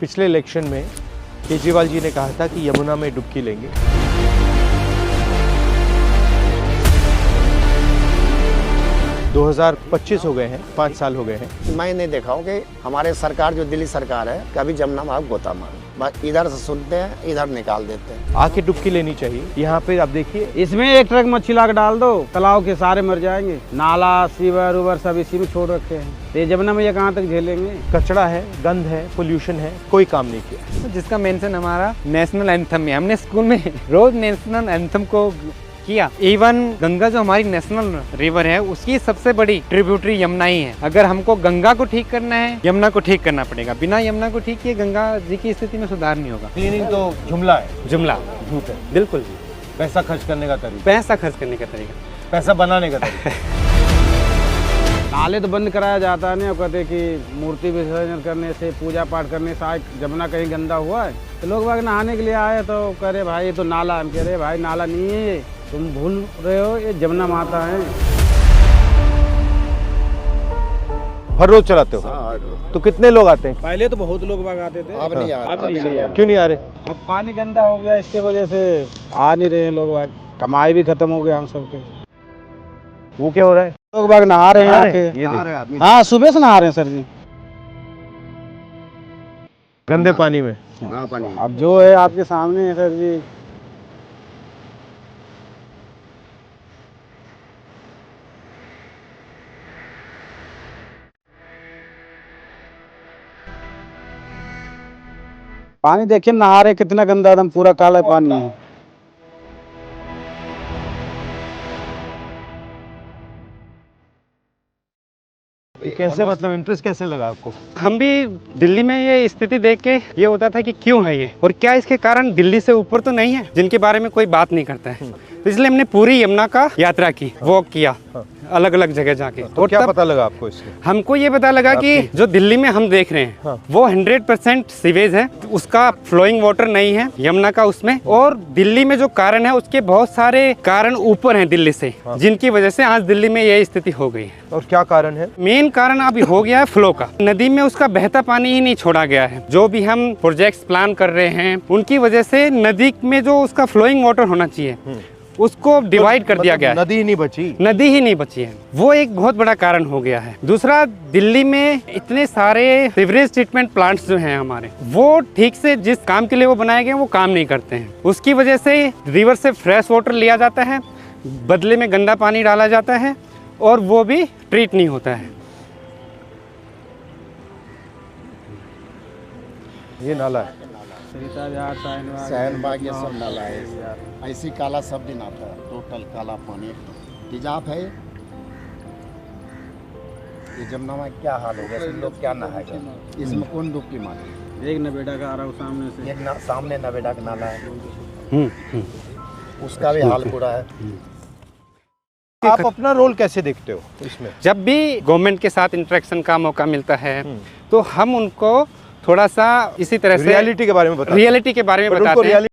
पिछले इलेक्शन में केजरीवाल जी ने कहा था कि यमुना में डुबकी लेंगे। दो 2025 हो गए हैं, 5 साल हो गए हैं। मैं नहीं देखा हूँ कि हमारे सरकार जो दिल्ली सरकार है कभी जमुना में आप गोता मारो, बस इधर से सुनते हैं इधर निकाल देते हैं। आके डुबकी लेनी चाहिए। यहाँ पे आप देखिए, इसमें एक ट्रक मच्छी ला के डाल दो, तालाब के सारे मर जाएंगे। नाला सीवर उवर सब इसी में छोड़ रखे हैं, तो ये जमुना में ये कहाँ तक झेलेंगे। कचरा है, गंद है, पोल्यूशन है, कोई काम नहीं किया। जिसका मेंशन हमारा नेशनल एंथम है, हमने स्कूल में रोज नेशनल एंथम को किया। इवन गंगा जो हमारी नेशनल रिवर है उसकी सबसे बड़ी ट्रिब्यूटरी यमुना ही है। अगर हमको गंगा को ठीक करना है, यमुना को ठीक करना पड़ेगा। बिना यमुना को ठीक किए गंगा जी की स्थिति में सुधार नहीं होगा। क्लीनिंग तो जुमला है, जुमला झूठ है। बिल्कुल जी। पैसा खर्च करने का तरीका, पैसा खर्च करने का तरीका, पैसा बनाने का तरीका। नाले तो बंद कराया जाता है, नहीं और कहते कि मूर्ति विसर्जन करने से, पूजा पाठ करने से आज जमुना कहीं गंदा हुआ है। तो लोग बाग नहाने के लिए आए तो कह रहे भाई ये तो नाला। हम कह रहे भाई नाला नहीं है ये, तुम भूल रहे हो, ये जमुना माता है। हर रोज चलाते हो तो कितने लोग आते हैं? पहले तो बहुत लोग बाग आते थे, अब नहीं आ अब नहीं आ रहे। क्यों नहीं आ रहे? अब पानी गंदा हो गया, इसके वजह से आ नहीं रहे हैं लोग बाग। कमाई भी खत्म हो गया हम सबके। वो क्या हो रहा है? लोग बाग नहा रहे हैं नहा आके। ये देख, हाँ, सुबह से नहा रहे हैं सर जी। गंदे पानी में। अब जो है आपके सामने है सर जी। पानी देखिए, नहा रहे कितना गंदा, एकदम पूरा काला पानी है। कैसे, मतलब इंटरेस्ट कैसे लगा आपको? हम भी दिल्ली में ये स्थिति देख के ये होता था कि क्यों है ये और क्या इसके कारण दिल्ली से ऊपर तो नहीं है जिनके बारे में कोई बात नहीं करता है। तो इसलिए हमने पूरी यमुना का यात्रा की, वॉक किया अलग अलग जगह जाके। तो क्या पता लगा आपको इससे? हमको ये पता लगा कि जो दिल्ली में हम देख रहे हैं हाँ। वो 100% सीवेज है, उसका फ्लोइंग वाटर नहीं है यमुना का उसमें। और दिल्ली में जो कारण है उसके बहुत सारे कारण ऊपर हैं दिल्ली से, जिनकी वजह से आज दिल्ली में यह स्थिति हो गई है। और क्या कारण है? मेन कारण अभी हो गया है फ्लो का। नदी में उसका बहता पानी ही नहीं छोड़ा गया है। जो भी हम प्रोजेक्ट्स प्लान कर रहे हैं उनकी वजह से नदी में जो उसका फ्लोइंग वाटर होना चाहिए उसको डिवाइड कर दिया गया है। नदी ही नहीं बची। नदी ही नहीं बची है, वो एक बहुत बड़ा कारण हो गया है। दूसरा, दिल्ली में इतने सारे सीवरेज ट्रीटमेंट प्लांट्स जो हैं हमारे, वो ठीक से जिस काम के लिए वो बनाए गए वो काम नहीं करते हैं। उसकी वजह से रिवर से फ्रेश वाटर लिया जाता है, बदले में गंदा पानी डाला जाता है और वो भी ट्रीट नहीं होता है। ये नाला है। सहनबाग ये सब नाला है, ऐसी काला सब दिन आता है, टोटल काला पानी। तेजाब है ये जमुना में, क्या हाल होगा, सब लोग क्या नहाएगा इसमें, कौन डुबकी मारे। एक नवेड़ा का आ रहा हूँ सामने से, एक सामने नवेड़ा का नाला है, उसका भी हाल बुरा है। आप अपना रोल कैसे देखते हो इसमें? जब भी गवर्नमेंट के साथ इंटरेक्शन का मौका मिलता है तो हम उनको थोड़ा सा इसी तरह से रियलिटी के बारे में बताते हैं।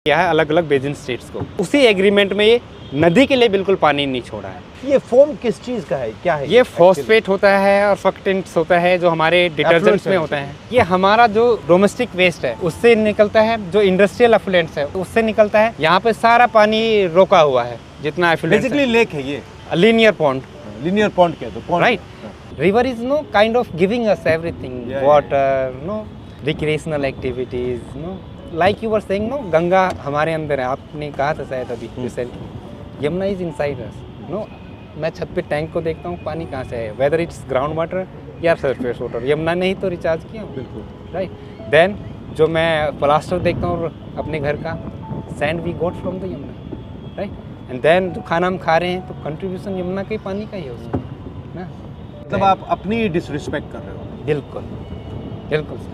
किया है अलग अलग बेसिन स्टेट्स को। उसी एग्रीमेंट में ये नदी के लिए बिल्कुल पानी नहीं छोड़ा है। ये फोम किस चीज का है, क्या है? ये फॉस्फेट होता है और फक्टेंट्स होता है जो हमारे डिटर्जेंट्स में होता है। ये हमारा जो डोमेस्टिक वेस्ट है उससे निकलता है, जो इंडस्ट्रियल एफुलेंट्स है उससे निकलता है। यहाँ पे सारा पानी रोका हुआ है जितना एफुलेंट्स बेसिकली लेक है ये, लीनियर पॉन्ड, लीनियर पॉन्ड कहते हैं, right. River is no kind of giving us everything, water, no recreational activities, no like you were saying, no Ganga हमारे अंदर है। आपने कहा था शायद अभी recently, Yamuna is inside us, no. मैं छत पे टैंक को देखता हूँ, पानी कहाँ से है, वेदर इट्स ग्राउंड वाटर या सरफेस वाटर, यमुना ने ही तो रिचार्ज किया, बिल्कुल, राइट। देन जो मैं प्लास्टर देखता हूँ अपने घर का, sand we got from the Yamuna, right. And then जो खाना हम खा रहे हैं तो कंट्रीब्यूशन यमुना के पानी का ही है उसमें ना। मतलब आप अपनी डिसरिस्पेक्ट कर रहे हो। बिल्कुल बिल्कुल सर।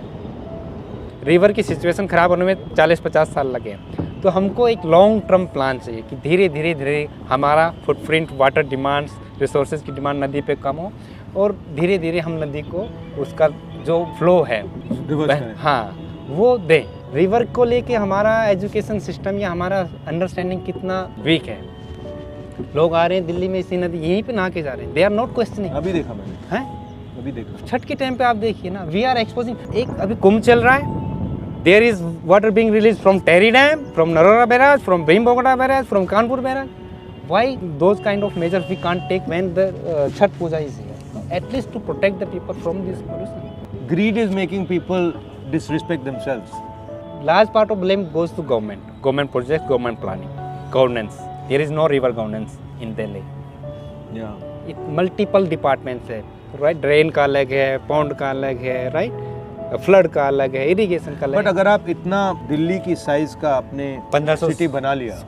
रिवर की सिचुएशन ख़राब होने में 40-50 साल लगे हैं, तो हमको एक लॉन्ग टर्म प्लान चाहिए कि धीरे धीरे धीरे हमारा फुटप्रिंट, वाटर डिमांड्स, रिसोर्सेज की डिमांड नदी पे कम हो और धीरे धीरे हम नदी को उसका जो फ्लो है हाँ वो दें। रिवर को लेके हमारा एजुकेशन सिस्टम या हमारा अंडरस्टैंडिंग कितना वीक है। लोग आ रहे हैं दिल्ली में इसी नदी यहीं पे नहा के जा रहे हैं, दे आर नॉट क्वेश्चनिंग। अभी देखा मैंने, हैं अभी देखा छठ के टाइम पे आप देखिए ना, वी आर एक्सपोजिंग। एक अभी कुंभ चल रहा है, there is water being release from Tehri dam, from Narora barrage, from Bhimgoda barrage, from Kanpur barrage. Why those kind of measures we can't take when the Chhath Puja is here, at least to protect the people from this pollution. Greed is making people disrespect themselves. Large part of blame goes to government projects, government planning, governance. There is no river governance in Delhi. Yeah. It multiple departments है, right? Drain का अलग है, pond का अलग है, right, flood का अलग है, इरिगेशन का अलग है। बट अगर आप इतना दिल्ली की साइज का अपने 1500 सिटी बना लिया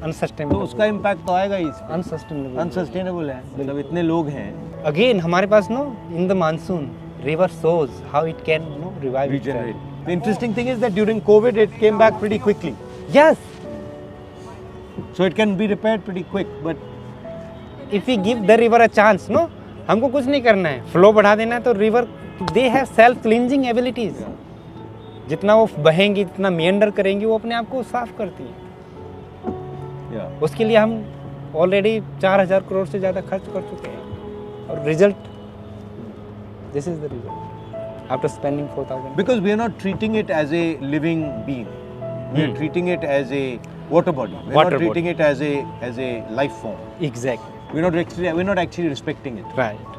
अनसस्टेनेबल, तो उसका इम्पैक्ट तो आएगा ही। अनसस्टेनेबल, अनसस्टेनेबल है, मतलब इतने लोग हैं। अगेन हमारे पास no in the monsoon river shows how it can revive Regenerate. itself. The interesting thing is that during COVID it came back pretty quickly. Yes, So it can be repaired pretty quick. But if we give the river a chance, no, हमको कुछ नहीं करना है, flow बढ़ा देना है। तो river they have self cleansing abilities, जितना वो बहेंगी, जितना मेंडर करेंगी, वो अपने आप को साफ करती है। उसके लिए हम ऑलरेडी 4000 करोड़ से ज़्यादा खर्च कर चुके हैं और result, this is the result after spending 4000। because we are not treating it as a living being, we are treating it as a water body. We are not treating it as a life form. Exactly. We're not actually respecting it. Right.